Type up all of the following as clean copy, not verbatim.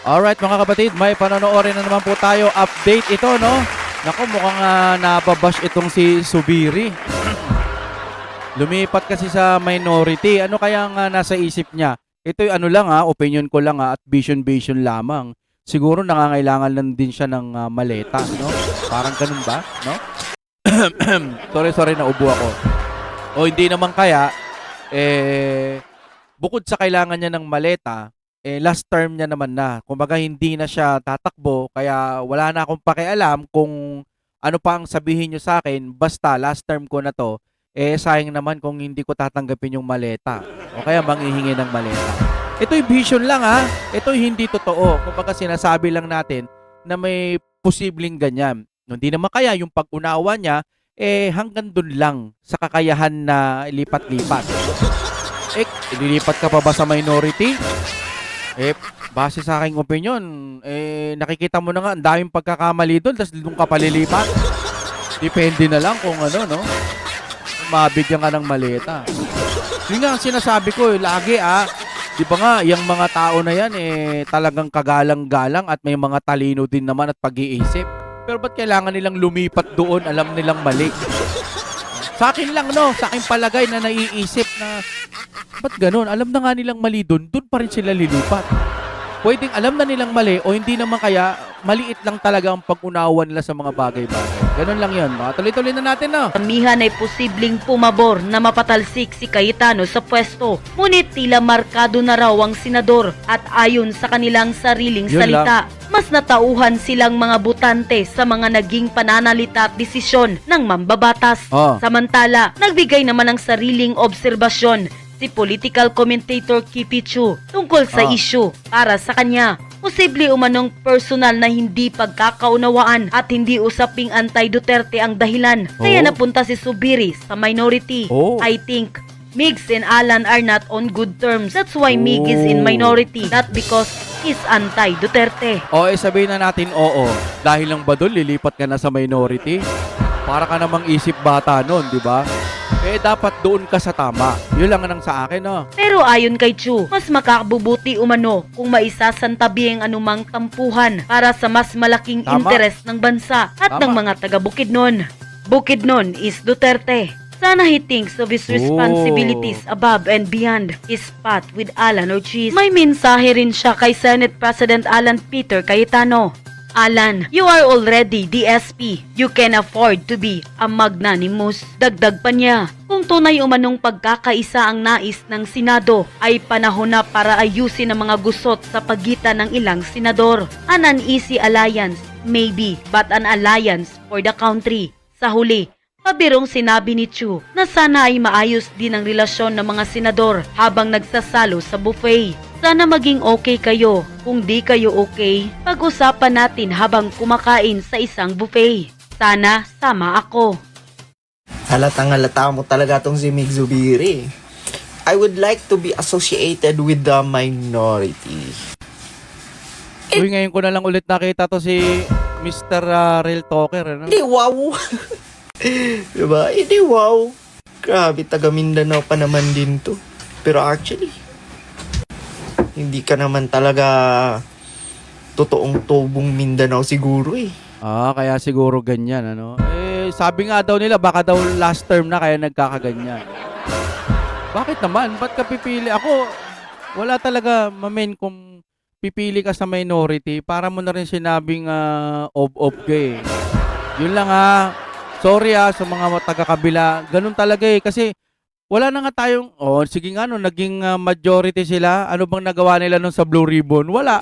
Alright mga kapatid, may panonoorin na naman po tayo. Update ito, no? Naku, mukhang nababash itong si Zubiri. Lumipat kasi sa minority. Ano kaya nga nasa isip niya? Ito'y ano lang opinion ko lang at vision lamang. Siguro nangangailangan lang din siya ng maleta, no? Parang ganun ba, no? sorry, naubo ako. O hindi naman kaya, bukod sa kailangan niya ng maleta, last term niya naman na. Kumbaga hindi na siya tatakbo, kaya wala na akong pakialam kung ano pa ang sabihin niyo sa akin, basta last term ko na to, sayang naman kung hindi ko tatanggapin yung maleta. O kaya manghihingi ng maleta. Ito'y vision lang Ito'y hindi totoo. Kumbaga sinasabi lang natin na may posibleng ganyan. Hindi naman kaya yung pag-unawa niya, hanggang dun lang sa kakayahan na lipat-lipat. Ililipat ka pa ba sa minority? Base sa aking opinion, nakikita mo na nga, ang daming pagkakamali doon, tapos doon ka palilipat. Depende na lang kung ano, no? Mabigyan ka ng maleta. Yun nga ang sinasabi ko, lagi di ba nga, yung mga tao na yan, talagang kagalang-galang at may mga talino din naman at pag-iisip. Pero ba't kailangan nilang lumipat doon, alam nilang mali? Sa akin lang, no? Sa akin palagay na naiisip na, ba't ganun? Alam na nga nilang mali doon pa rin sila lilipat. Pwedeng alam na nilang mali o hindi naman kaya, maliit lang talaga ang pag-unawa nila sa mga bagay-bagay. Ganun lang yun. Tuloy-tuloy na natin, no? Karamihan ay posibleng pumabor na mapatalsik si Cayetano sa pwesto. Ngunit tila markado na raw ang senador at ayon sa kanilang sariling Yun salita, mas natauhan silang mga butante sa mga naging pananalita at desisyon ng mambabatas. Samantala, nagbigay naman ng sariling obserbasyon si political commentator Kipi Chu tungkol sa issue. Para sa kanya, posible umanong personal na hindi pagkakaunawaan at hindi usaping anti-Duterte ang dahilan. Kaya napunta si Zubiri sa minority. I think Migs and Alan are not on good terms. That's why Mig is in minority, not because he's anti-Duterte. Sabihin na natin oo. Dahil lang ba doon, lilipat ka na sa minority? Para ka namang isip bata nun, di ba? Dapat doon ka sa tama. Yun lang ang sa akin, no? Pero ayon kay Chu, mas makakabubuti umano kung maisasantabi ang anumang tampuhan para sa mas malaking interes ng bansa at ng mga taga Bukidnon. Bukidnon is Duterte. Sana he thinks of his responsibilities above and beyond his path with Alan Ortiz. May mensahe rin siya kay Senate President Alan Peter Cayetano. Alan, you are already DSP. You can afford to be a magnanimous. Dagdag pa niya, kung tunay umanong pagkakaisa ang nais ng Senado, ay panahon na para ayusin ang mga gusot sa pagitan ng ilang senador. An uneasy alliance, maybe, but an alliance for the country. Sa huli, pabirong sinabi ni Chu na sana ay maayos din ang relasyon ng mga senador habang nagsasalo sa buffet. Sana maging okay kayo. Kung di kayo okay, pag-usapan natin habang kumakain sa isang buffet. Sana sama ako. Halatang-halata mo talaga tong si Mig Zubiri. I would like to be associated with the minority. Ngayon ko na lang ulit nakita to si Mr. Real Talker. Ano? Hindi, wow! Diba? Hindi, wow! Grabe, taga Mindanao pa naman din to. Pero actually, hindi ka naman talaga totoong tubong Mindanao siguro eh. Kaya siguro ganyan, ano? Sabi nga daw nila, baka daw last term na kaya nagkakaganyan. Bakit naman? Ba't ka pipili? Ako, wala talaga, mamen, kung pipili ka sa minority, para mo na rin sinabing of ka eh. Yun lang sorry sa mga taga-kabila. Ganun talaga eh, kasi wala na nga tayong, sige nga naging majority sila. Ano bang nagawa nila nun sa Blue Ribbon? Wala.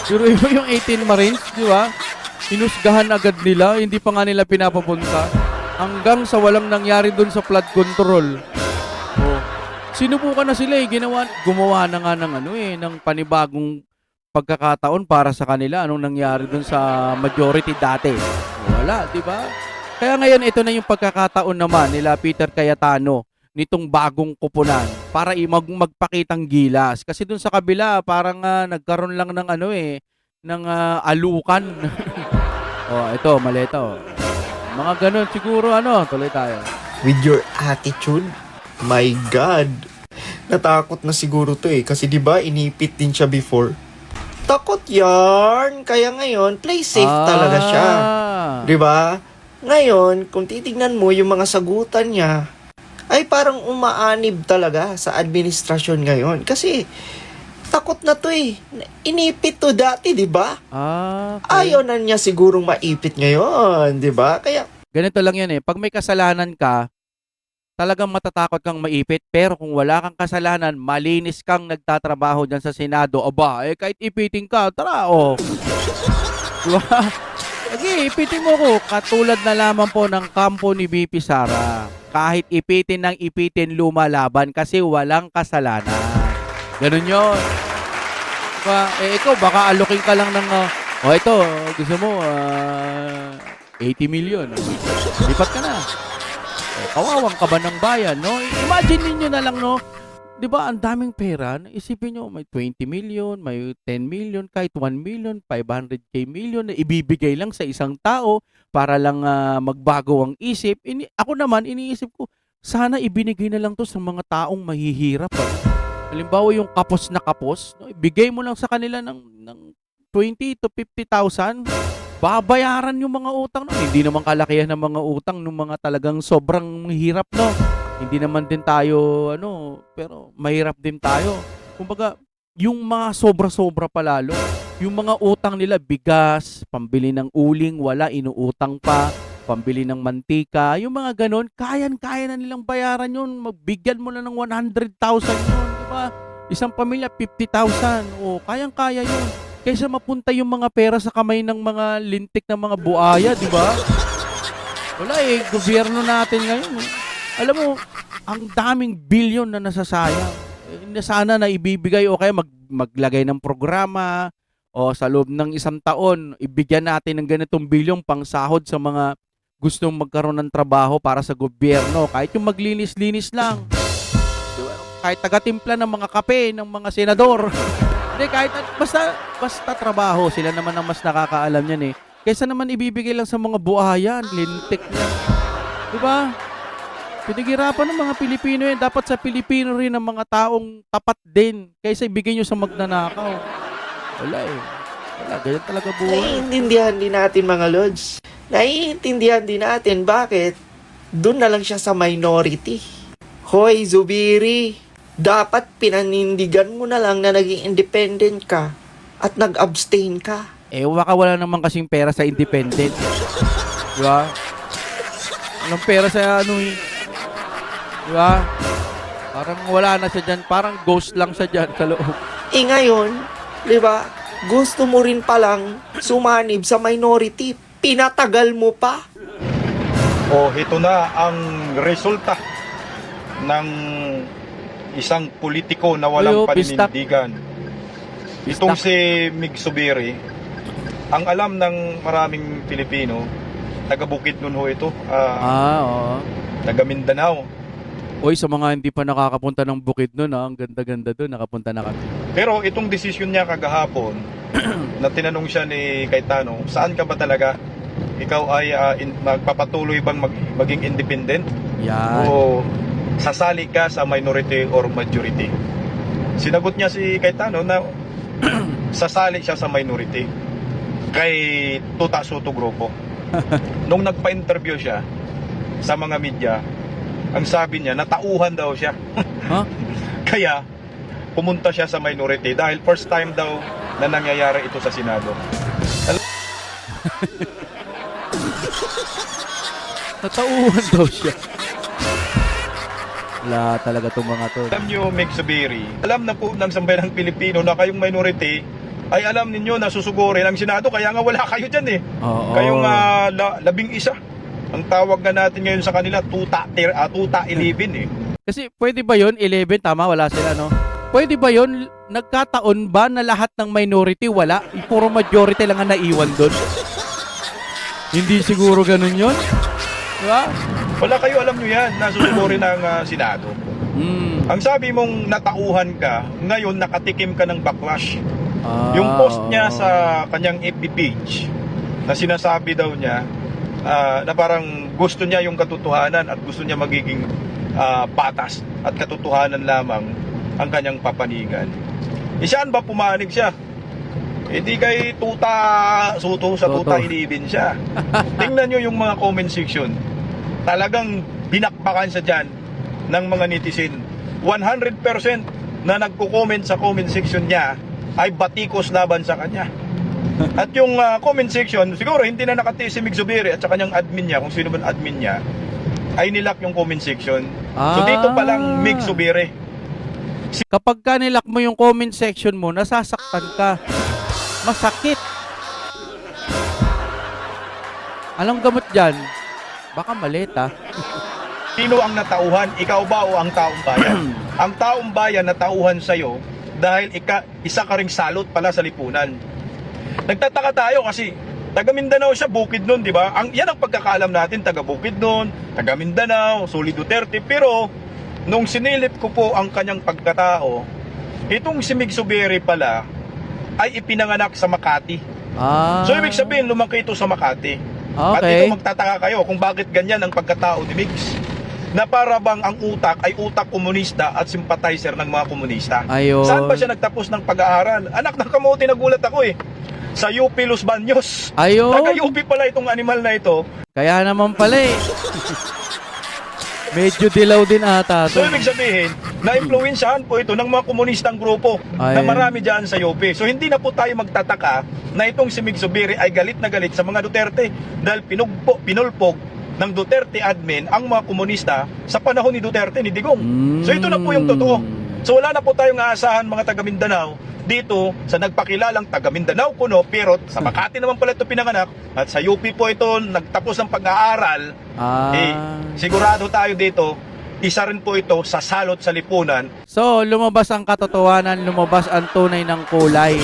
Pero iba yung 18 Marines, di ba? Inusgahan agad nila, hindi pa nga nila pinapapunta. Hanggang sa walang nangyari dun sa flood control. Sinubukan na sila gumawa na nga ng ng panibagong pagkakataon para sa kanila. Anong nangyari dun sa majority dati? Wala, di ba? Kaya ngayon, ito na yung pagkakataon naman nila Peter Cayetano nitong bagong kupunan para magpakitang gilas. Kasi dun sa kabila, parang nagkaroon lang ng ng alukan. Ito, maleta. Mga ganun, siguro tuloy tayo. With your attitude, my God. Natakot na siguro to eh. Kasi diba, inipit din siya before. Takot yarn. Kaya ngayon, play safe talaga siya. Di ba? Ngayon, kung titignan mo yung mga sagutan niya, ay parang umaanib talaga sa administrasyon ngayon. Kasi, takot na to eh. Inipit to dati, di ba? Okay. Ayaw na niya sigurong maipit ngayon, di ba? Kaya, Ganito lang yan eh. Pag may kasalanan ka, talagang matatakot kang maipit. Pero kung wala kang kasalanan, malinis kang nagtatrabaho dyan sa Senado, aba, eh kahit ipitin ka, tara, oh. Diba? Sige, ipitin mo ko. Katulad na lamang po ng kampo ni BP Sara. Kahit ipitin ng ipitin, lumalaban kasi walang kasalanan. Ganun yun. Diba? Eh ikaw, baka alokin ka lang ng, ito, gusto mo, 80 million. Lipat ka na. Kawawang ka ba ng bayan, no? Imagine niyo na lang, no? 'Di ba, ang daming pera. Isipin niyo, may 20 million, may 10 million, kahit 1 million, 500k million na ibibigay lang sa isang tao para lang magbago ang isip. Ako naman, iniisip ko, sana ibinigay na lang 'to sa mga taong mahihirap. Halimbawa, yung kapos na kapos, no? Ibigay mo lang sa kanila ng 20 to 50,000. Babayaran yung mga utang, no? Hindi naman kalakihan ng mga utang ng mga talagang sobrang hirap, no? Hindi naman din tayo, pero mahirap din tayo. Kumbaga, yung mga sobra-sobra palalo, yung mga utang nila, bigas, pambili ng uling, wala, inuutang pa, pambili ng mantika, yung mga ganon, kaya na nilang bayaran yun. Magbigyan mo na ng 100,000 yun, di ba? Isang pamilya, 50,000. O, kayang-kaya yun. Kaysa mapunta yung mga pera sa kamay ng mga lintik na mga buaya, di ba? Wala eh, gobyerno natin ngayon. Alam mo, ang daming bilyon na nasasayang. Sana na ibibigay o kaya maglagay ng programa o sa loob ng isang taon, ibigyan natin ng ganitong bilyong pang sahod sa mga gustong magkaroon ng trabaho para sa gobyerno. Kahit yung maglinis-linis lang. Diba? Kahit taga-timpla ng mga kape, ng mga senador. Hindi, kahit basta trabaho, sila naman ang mas nakakaalam yan eh. Kaysa naman ibibigay lang sa mga buhayan, lintik na. Diba? Pinaghirapan ng mga Pilipino yan. Dapat sa Pilipino rin ang mga taong tapat din. Kaysa ibigay nyo sa magnanakaw. Wala eh. Wala, ganyan talaga buhay. naiintindihan din natin mga Lods. Naiintindihan din natin bakit doon na lang siya sa minority. Hoy, Zubiri! Dapat pinanindigan mo na lang na naging independent ka at nag-abstain ka. Eh, wala naman kasing pera sa independent. Diba? Anong pera sa eh. Diba? Parang wala na siya dyan. Parang ghost lang siya dyan sa loob. Eh ngayon, di ba, gusto mo rin palang sumanib sa minority. Pinatagal mo pa. Ito na ang resulta ng isang politiko na walang paninindigan. Itong si Mig Zubiri, ang alam ng maraming Pilipino, taga Bukidnon ho ito. Oo. Taga Mindanao. Oy, sa mga hindi pa nakakapunta ng Bukidnon, ang ganda-ganda doon, nakapunta na kami. Pero itong desisyon niya kagahapon, na tinanong siya ni Cayetano, saan ka ba talaga? Ikaw ay magpapatuloy bang maging independent? Yan. O sasali ka sa minority or majority? Sinagot niya si Cayetano na sasali siya sa minority kay Tuta Soto Grupo. Nung nagpa-interview siya sa mga media, ang sabi niya, natauhan daw siya. Huh? Kaya pumunta siya sa minority dahil first time daw na nangyayari ito sa Senado. Natauhan daw siya. Wala talaga itong mga to. Alam nyo, Meg Zubiri, alam na po ng sambayanang Pilipino na kayong minority ay alam ninyo na susugurin ang Senado, kaya nga wala kayo dyan eh. Oo. Kayong 11. Ang tawag na natin ngayon sa kanila, tuta 11 eh. Kasi pwede ba yun? 11, tama? Wala sila, no? Pwede ba yun? Nagkataon ba na lahat ng minority wala? Puro majority lang ang naiwan doon? Hindi siguro ganun yun? Diba? Wala kayo, alam nyo yan, na susugurin ng Senado. Ang sabi mong natauhan ka, ngayon nakatikim ka ng backlash. Yung post niya sa kanyang FB page, na sinasabi daw niya, na parang gusto niya yung katotohanan at gusto niya magiging patas at katotohanan lamang ang kanyang papanigan. Saan ba pumanig siya? Hindi kay suto sa Toto. tuta iniibin siya. Tingnan nyo yung mga comment section. Talagang binakbakan siya dyan ng mga netizen. 100% na nagko-comment sa comment section niya ay batikos laban sa kanya. At yung comment section, siguro hindi na nakatiis si Mig Zubiri at sa kanyang admin niya, kung sino man admin niya, ay nilak yung comment section. So dito pa lang Mig Zubiri. Kapag ka nilak mo yung comment section mo, nasasaktan ka. Masakit. Anong gamot dyan? Baka maleta. Sino ang natauhan? Ikaw ba o ang taong bayan? Ang taong bayan natauhan sa'yo dahil isa ka ring salot pala sa lipunan. Nagtataka tayo kasi taga Mindanao siya, Bukidnon, di ba? Yan ang pagkakaalam natin, taga Bukidnon, taga Mindanao, Soli Duterte. Pero nung sinilip ko po ang kanyang pagkatao, itong si Mig Zubiri pala ay ipinanganak sa Makati. So ibig sabihin, lumaki ito sa Makati. At Okay. ito magtataka kayo kung bakit ganyan ang pagkatao ni Migs. Na para bang ang utak ay utak komunista at sympathizer ng mga komunista. Ayun. Saan ba siya nagtapos ng pag-aaral? Anak ng kamote, nagulat ako eh. Sa UP Los Baños. Ayun. Taga-UP pala itong animal na ito. Kaya naman pala eh. Medyo dilaw din ata So to. ibig sabihin, na-influensyahan po ito ng mga komunistang grupo na Ayun. marami dyan sa UP. So hindi na po tayo magtataka na itong si Mig Zubiri ay galit na galit sa mga Duterte dahil pinulpog ng Duterte admin ang mga komunista sa panahon ni Duterte, ni Digong. So ito na po yung totoo. So wala na po tayong aasahan mga taga Mindanao dito sa nagpakilalang taga Mindanao kuno, pero sa Makati naman pala ito pinanganak at sa UP po ito nagtapos ng pag-aaral. Sigurado tayo dito, isa rin po ito sa salot sa lipunan. So, lumabas ang katotohanan, lumabas ang tunay ng kulay.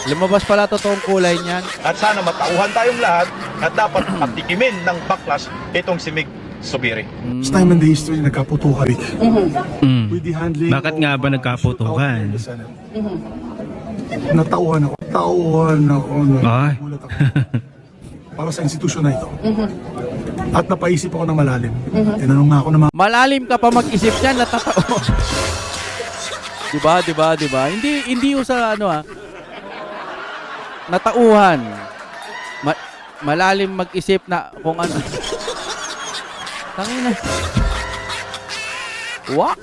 Lumabas pala totoong kulay niyan. At sana matauhan tayong lahat at dapat patikimin ng baklas itong si Mig Zubiri. First time in the history nagkaputukan. With the handling Bakit nga ba nagkaputukan? of the Senate. Natauhan ako. Tauhan ako. Ay. Nagulat ako. Para sa institusyon na ito. At napaisip ako ng malalim. Tinanong nga ako ng mga Malalim ka pa mag-isip niyan, natatao. Diba? Hindi yung sa natauhan. Malalim mag-isip na kung ano. Tangina. Wak.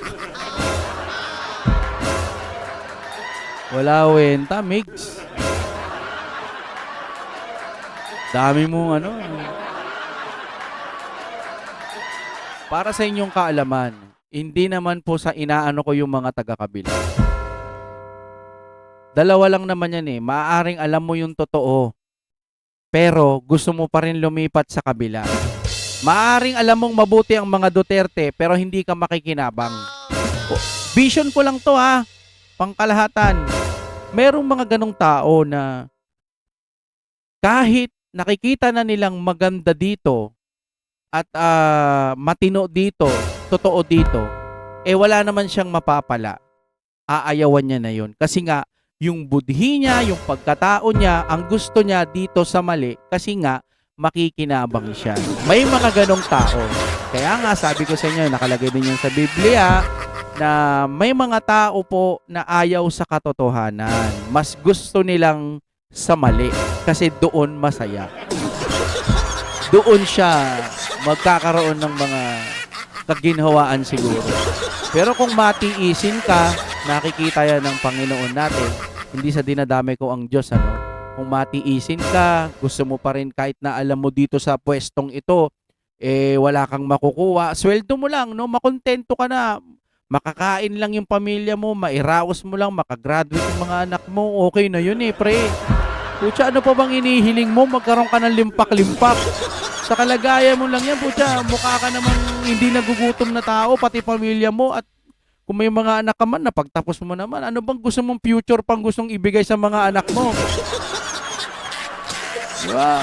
Wala wenta, Migs. Dami mong Para sa inyong kaalaman, hindi naman po sa inaano ko yung mga taga-kabila. Dalawa lang naman yan eh. Maaaring alam mo yung totoo, pero gusto mo pa rin lumipat sa kabila. Maaaring alam mong mabuti ang mga Duterte, pero hindi ka makikinabang. Vision ko lang to pangkalahatan. Merong mga ganong tao na kahit nakikita na nilang maganda dito at matino dito, totoo dito, wala naman siyang mapapala. Aayawan niya na yun. Kasi nga, yung budhi niya, yung pagkatao niya, ang gusto niya dito sa mali, kasi nga, makikinabang siya. May mga ganong tao. Kaya nga, sabi ko sa inyo, nakalagay din yan sa Biblia, na may mga tao po na ayaw sa katotohanan. Mas gusto nilang sa mali. Kasi doon masaya. Doon siya magkakaroon ng mga kaginhawaan siguro. Pero kung matiisin ka, nakikita yan ng Panginoon natin, hindi sa dinadamay ko ang Diyos, Kung matiisin ka, gusto mo pa rin kahit na alam mo dito sa pwestong ito, wala kang makukuha. Sweldo mo lang, makontento ka na. Makakain lang yung pamilya mo, mairaos mo lang, makagraduate yung mga anak mo, okay na yun pre. Pucha, ano pa bang inihiling mo? Magkaroon ka ng limpak-limpak. Sa kalagayan mo lang yan, pucha, mukha ka namang hindi nagugutom na tao, pati pamilya mo, at kung may mga anak ka man, napagtapos mo naman, ano bang gusto mong future pang gustong ibigay sa mga anak mo? Diba?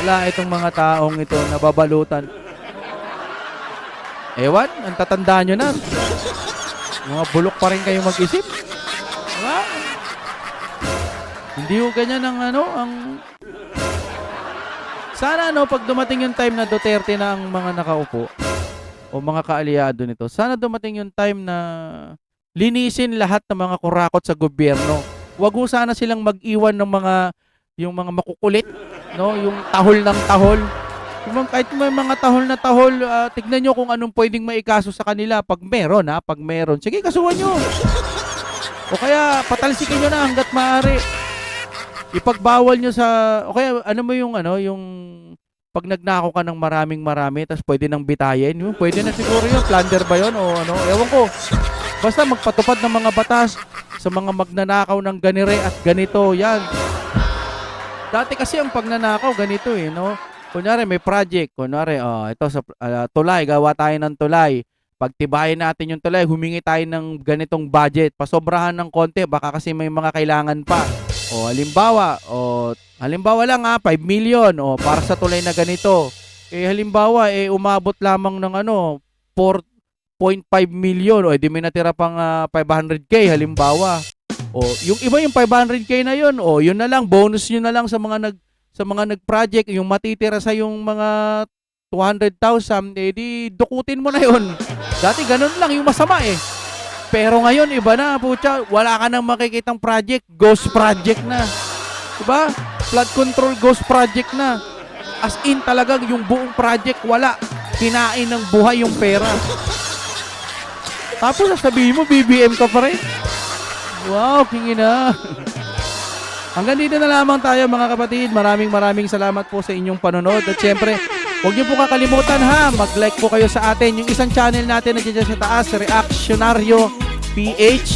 Wala itong mga taong ito nababalutan. Ewan, ang tatandaan nyo na. Mga bulok pa rin kayo mag-isip. Diba? Hindi ko ganyan ang sana pag dumating yung time na Duterte na ang mga nakaupo o mga kaalyado nito, sana dumating yung time na linisin lahat ng mga kurakot sa gobyerno. wag ho sana silang mag-iwan ng yung mga makukulit, no? Yung tahol ng tahol. Kahit may mga tahol na tahol, tignan nyo kung anong pwedeng maikaso sa kanila pag meron, ha? Pag meron. Sige, kasuhan nyo. O kaya, patalsikin nyo na hanggat maaari. Ipagbawal nyo sa, o kaya, yung pag nagnakaw ka ng marami, tapos pwede nang bitayin, yun, pwede na siguro yun. Plunder ba yun? O ano? Ewan ko. Basta magpatupad ng mga batas sa mga magnanakaw ng ganire at ganito. Yan. Dati kasi ang pagnanakaw, ganito no? Kunyari may project, ito sa tulay, gawa tayo ng tulay. Pagtibayin natin yung tulay, humingi tayo ng ganitong budget. Pasobrahan ng konti, baka kasi may mga kailangan pa. Halimbawa lang 5 million para sa tulay na ganito. Halimbawa umabot lamang ng 4.5 million di may natira pang 500k halimbawa. Yung iba yung 500k na yun, yun na lang, bonus nyo na lang sa mga nag-project, yung matitira sa yung mga 200,000, di dukutin mo na yun. Dati ganun lang yung masama Pero ngayon, iba na, putya, wala ka nang makikitang project, ghost project na. Diba? Flood control ghost project na. As in talaga, yung buong project, wala. Kinain ng buhay yung pera. Tapos sasabihin mo, BBM ka pa rin. Wow, kingin na. Hanggang dito na lamang tayo mga kapatid. Maraming salamat po sa inyong panonood. At syempre, huwag niyo po kakalimutan mag-like po kayo sa atin. Yung isang channel natin na dyan sa taas, Reactionaryo PH.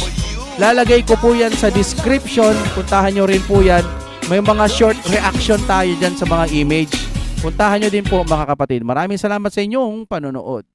Lalagay ko po yan sa description. Puntahan nyo rin po yan. May mga short reaction tayo dyan sa mga image. Puntahan nyo din po mga kapatid. Maraming salamat sa inyong panonood.